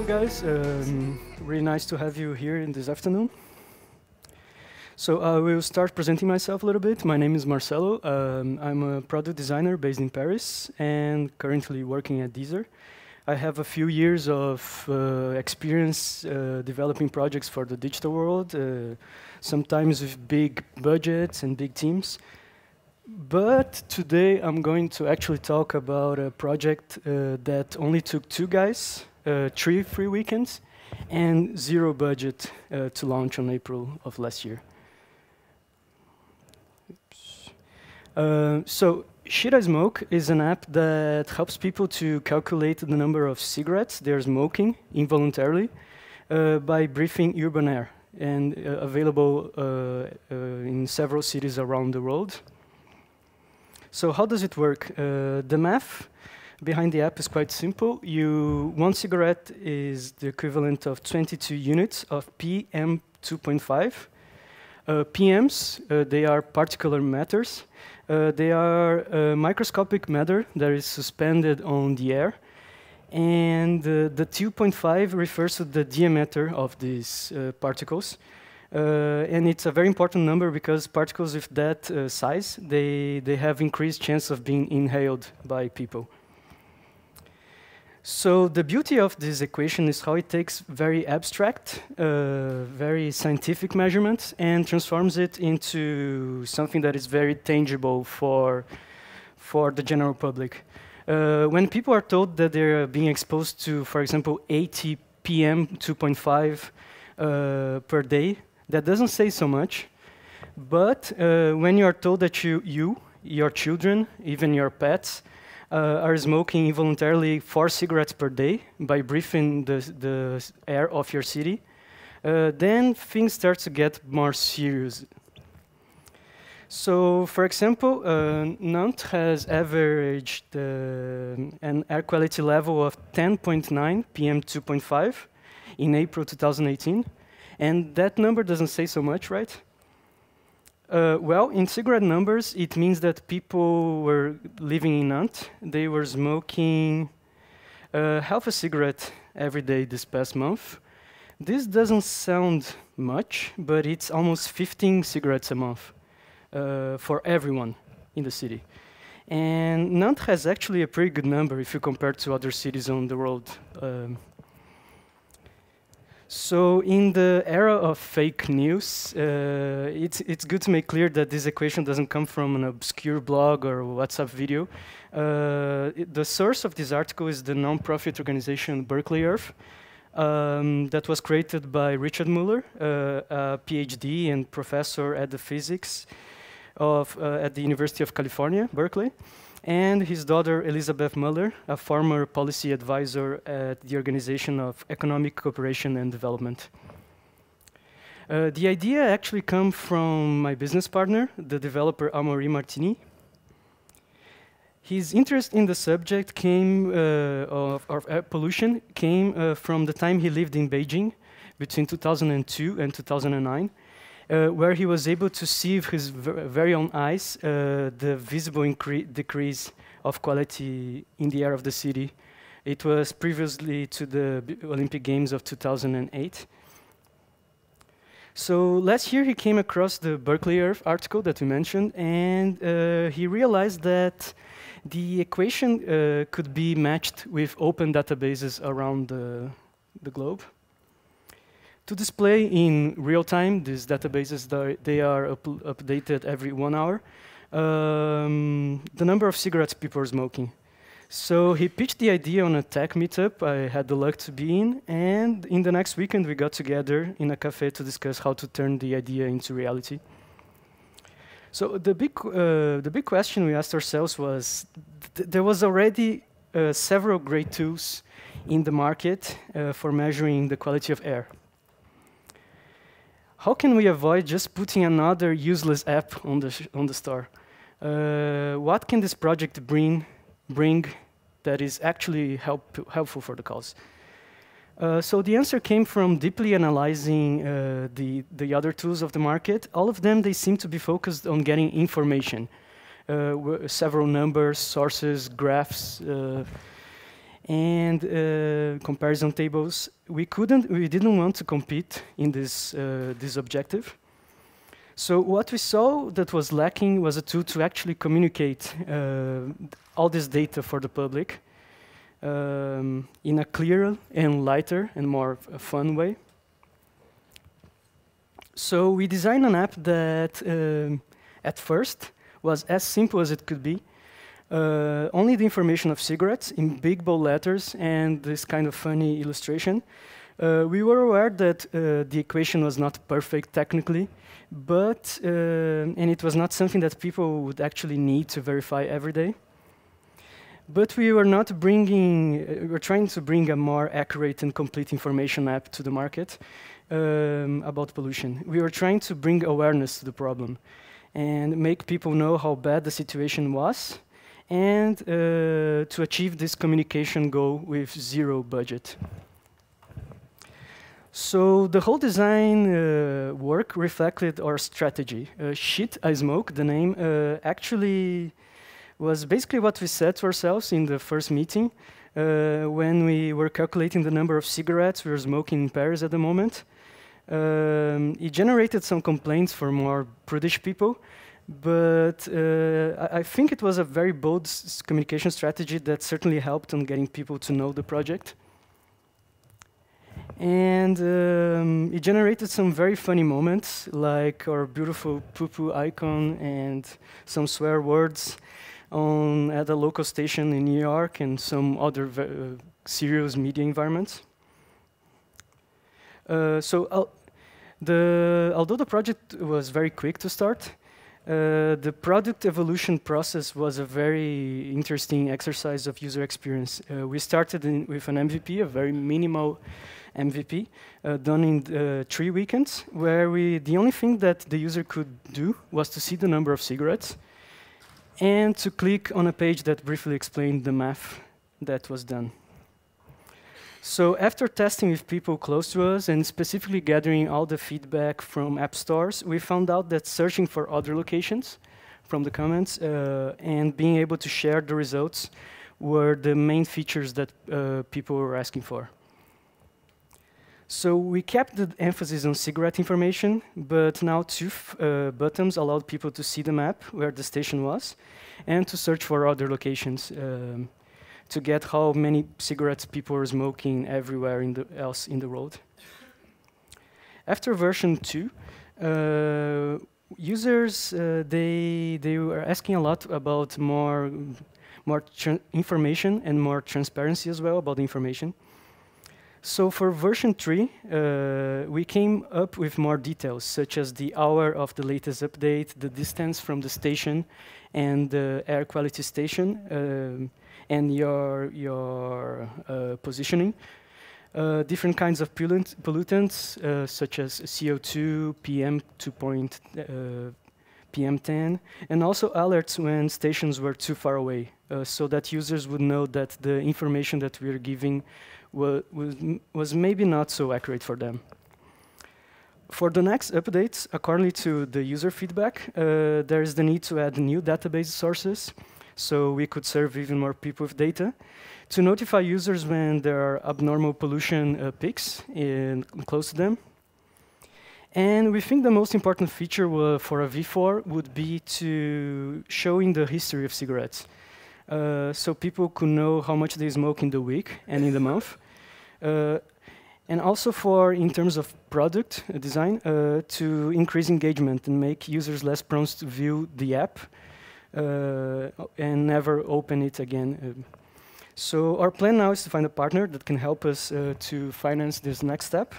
guys. Really nice to have you here in this afternoon. So I will start presenting myself a little bit. My name is Marcelo. I'm a product designer based in Paris and currently working at Deezer. I have a few years of experience developing projects for the digital world, sometimes with big budgets and big teams. But today I'm going to actually talk about a project that only took 2 guys, 3 free weekends, and 0 budget to launch on April of last year. So Shit I Smoke is an app that helps people to calculate the number of cigarettes they're smoking involuntarily by breathing urban air, and available in several cities around the world. So how does it work? The math behind the app is quite simple. 1 cigarette is the equivalent of 22 units of PM 2.5. PMs, they are particulate matters. They are a microscopic matter that is suspended on the air. And the 2.5 refers to the diameter of these particles. And it's a very important number because particles with that size, they have increased chance of being inhaled by people. So the beauty of this equation is how it takes very abstract, very scientific measurements and transforms it into something that is very tangible for the general public. When people are told that they're being exposed to, for example, 80 PM 2.5 per day, that doesn't say so much. But when you are told that your children, even your pets, are smoking involuntarily 4 cigarettes per day by breathing the air of your city, then things start to get more serious. So, for example, Nantes has averaged an air quality level of 10.9 PM 2.5 in April 2018, and that number doesn't say so much, right? Well, in cigarette numbers, it means that people were living in Nantes. They were smoking half a cigarette every day this past month. This doesn't sound much, but it's almost 15 cigarettes a month for everyone in the city. And Nantes has actually a pretty good number if you compare to other cities on the world. So in the era of fake news, it's good to make clear that this equation doesn't come from an obscure blog or WhatsApp video. The source of this article is the non-profit organization Berkeley Earth that was created by Richard Muller, a PhD and professor at the physics at the University of California, Berkeley, and his daughter Elizabeth Muller, a former policy advisor at the Organization of Economic Cooperation and Development. The idea actually came from my business partner, the developer Amaury Martini. His interest in the subject of air pollution came from the time he lived in Beijing between 2002 and 2009. Where he was able to see with his very own eyes the visible decrease of quality in the air of the city. It was previously to the Olympic Games of 2008. So last year he came across the Berkeley Earth article that we mentioned, and he realized that the equation could be matched with open databases around the globe. To display in real time, these databases, they are updated every 1 hour, the number of cigarettes people are smoking. So he pitched the idea on a tech meetup I had the luck to be in, and in the next weekend we got together in a cafe to discuss how to turn the idea into reality. So the big question we asked ourselves was, there was already several great tools in the market for measuring the quality of air. How can we avoid just putting another useless app on the store? What can this project bring that is actually helpful for the cause? So the answer came from deeply analyzing the other tools of the market. All of them, they seem to be focused on getting information, several numbers, sources, graphs, and comparison tables. We didn't want to compete in this objective. So what we saw that was lacking was a tool to actually communicate all this data for the public in a clearer and lighter and more fun way. So we designed an app that at first was as simple as it could be. Only the information of cigarettes in big bold letters and this kind of funny illustration. We were aware that the equation was not perfect technically, but and it was not something that people would actually need to verify every day. But we were not bringing, we were trying to bring a more accurate and complete information app to the market about pollution. We were trying to bring awareness to the problem and make people know how bad the situation was, and to achieve this communication goal with zero budget. So the whole design work reflected our strategy. Shit, I smoke, the name, actually was basically what we said to ourselves in the first meeting when we were calculating the number of cigarettes we were smoking in Paris at the moment. It generated some complaints for more prudish people, but I think it was a very bold communication strategy that certainly helped on getting people to know the project. And it generated some very funny moments, like our beautiful poo-poo icon and some swear words at a local station in New York and some other serious media environments. Although the project was very quick to start, the product evolution process was a very interesting exercise of user experience. We started with an MVP, a very minimal MVP, done in 3 weekends, where the only thing that the user could do was to see the number of cigarettes and to click on a page that briefly explained the math that was done. So after testing with people close to us and specifically gathering all the feedback from app stores, we found out that searching for other locations from the comments and being able to share the results were the main features that people were asking for. So we kept the emphasis on cigarette information, but now 2 buttons allowed people to see the map where the station was and to search for other locations to get how many cigarettes people were smoking everywhere else in the world. After version 2, users, they were asking a lot about more information and more transparency as well about the information. So for version 3, we came up with more details, such as the hour of the latest update, the distance from the station and the air quality station, and your positioning. Different kinds of pollutants, such as CO2, PM10, and also alerts when stations were too far away, so that users would know that the information that we are giving was maybe not so accurate for them. For the next updates, according to the user feedback, there is the need to add new database sources, so we could serve even more people with data, to notify users when there are abnormal pollution peaks close to them. And we think the most important feature for a V4 would be to showing the history of cigarettes. So people could know how much they smoke in the week and in the month. And also in terms of product design, to increase engagement and make users less prone to view the app and never open it again. So our plan now is to find a partner that can help us to finance this next step,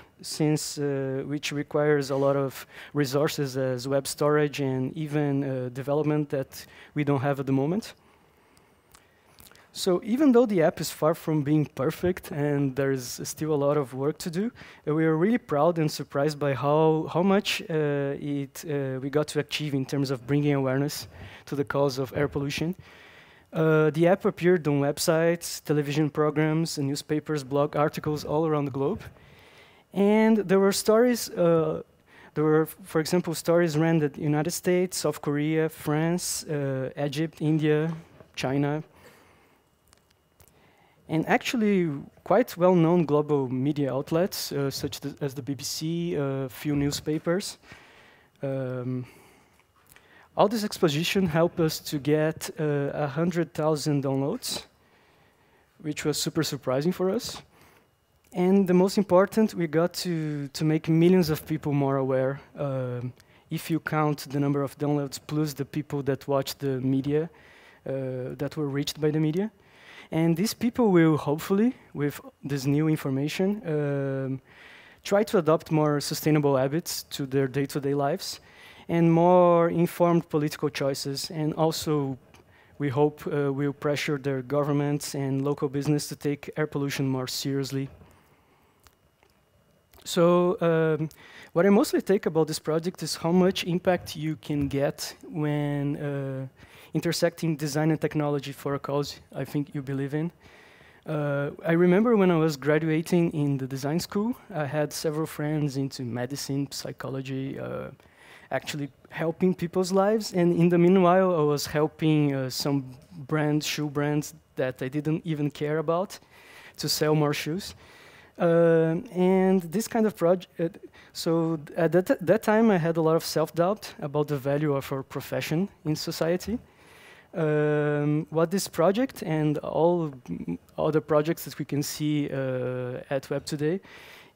which requires a lot of resources as web storage and even development that we don't have at the moment. So even though the app is far from being perfect and there's still a lot of work to do, we are really proud and surprised by how much we got to achieve in terms of bringing awareness to the cause of air pollution. The app appeared on websites, television programs, and newspapers, blog articles all around the globe. And there were stories, for example, stories ran in the United States, South Korea, France, Egypt, India, China. And actually, quite well-known global media outlets, such as the BBC, a few newspapers. All this exposition helped us to get 100,000 downloads, which was super surprising for us. And the most important, we got to make millions of people more aware. If you count the number of downloads plus the people that watched the media, that were reached by the media. And these people will hopefully, with this new information, try to adopt more sustainable habits to their day-to-day lives and more informed political choices. And also, we hope will pressure their governments and local business to take air pollution more seriously. So what I mostly take about this project is how much impact you can get when intersecting design and technology for a cause I think you believe in. I remember when I was graduating in the design school, I had several friends into medicine, psychology, actually helping people's lives. And in the meanwhile, I was helping some shoe brands that I didn't even care about to sell more shoes. And this kind of project, so at that time I had a lot of self-doubt about the value of our profession in society. What this project and all other projects that we can see at Web today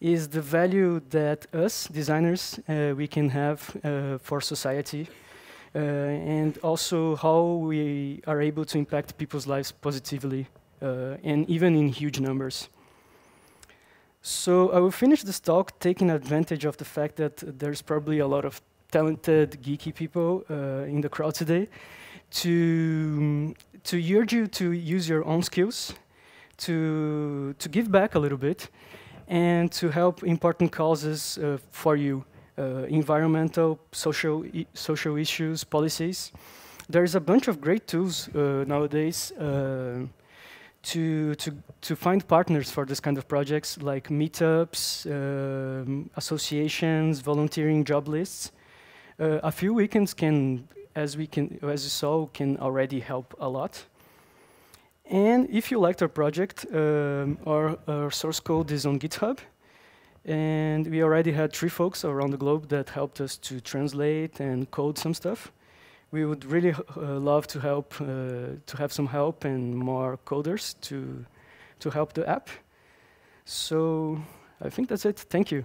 is the value that us, designers, we can have for society, and also how we are able to impact people's lives positively, and even in huge numbers. So I will finish this talk taking advantage of the fact that there's probably a lot of talented, geeky people in the crowd today, to urge you to use your own skills, to give back a little bit, and to help important causes for you, environmental, social issues, policies. There's a bunch of great tools nowadays to find partners for this kind of projects, like meetups, associations, volunteering job lists. A few weekends can, as you saw, can already help a lot. And if you liked our project, our source code is on GitHub. And we already had 3 folks around the globe that helped us to translate and code some stuff. We would really love to have some help and more coders to help the app. So I think that's it. Thank you.